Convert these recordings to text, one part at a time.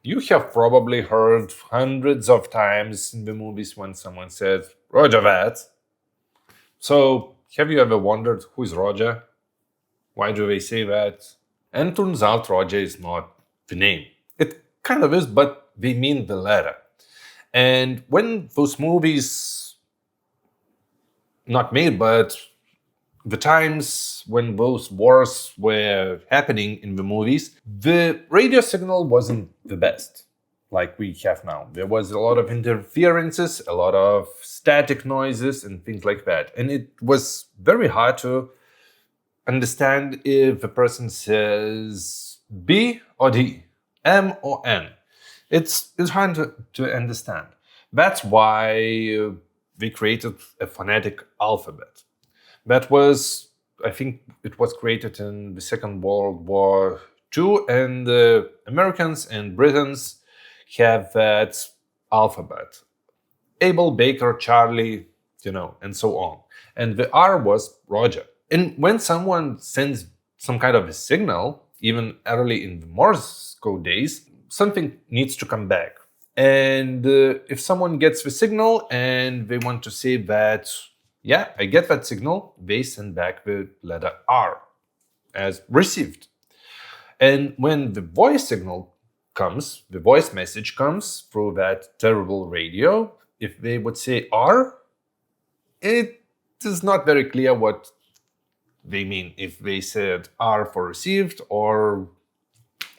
You have probably heard hundreds of times in the movies when someone said, Roger that. So, have you ever wondered who is Roger? Why do they say that? And turns out Roger is not the name. It kind of is, but they mean the letter. And when those movies, not made, but the times when those wars were happening in the movies, the radio signal wasn't the best like we have now. There was a lot of interferences, a lot of static noises and things like that. And it was very hard to understand if a person says B or D, M or N. It's hard to understand. That's why we created a phonetic alphabet. That was, I think it was created in the Second World War II, and the Americans and Britons have that alphabet. Abel, Baker, Charlie, and so on. And the R was Roger. And when someone sends some kind of a signal, even early in the Morse code days, something needs to come back. And if someone gets the signal and they want to say that, yeah, I get that signal, they send back the letter R as received. And when the voice signal comes, the voice message comes through that terrible radio, if they would say R, it is not very clear what they mean. If they said R for received or,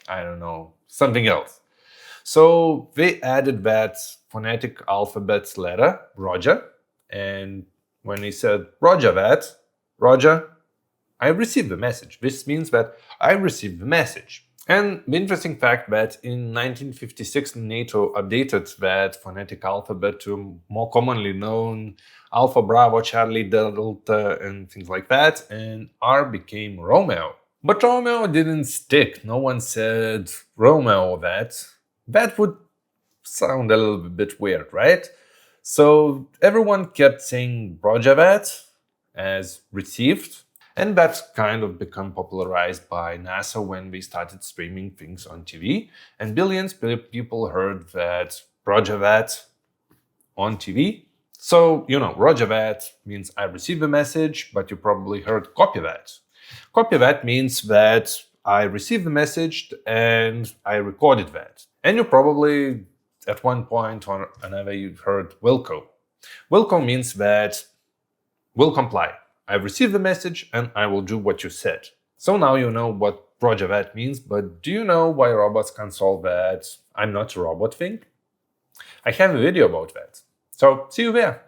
I don't know, something else. So they added that phonetic alphabet letter, Roger, and when he said Roger that, Roger, I received the message. This means that I received the message. And the interesting fact that in 1956 NATO updated that phonetic alphabet to more commonly known Alpha, Bravo, Charlie, Delta, and things like that, and R became Romeo. But Romeo didn't stick. No one said Romeo that. That would sound a little bit weird, right? So everyone kept saying Roger that as received. And that kind of became popularized by NASA when they started streaming things on TV. And billions of people heard that Roger that on TV. So, Roger that means I received the message, but you probably heard copy that. Copy that means that I received the message and I recorded that. And you probably, at one point or another, you heard Wilco. Wilco means that will comply. I received the message and I will do what you said. So now you know what Roger that means, but do you know why robots can't solve that I'm not a robot thing? I have a video about that. So see you there.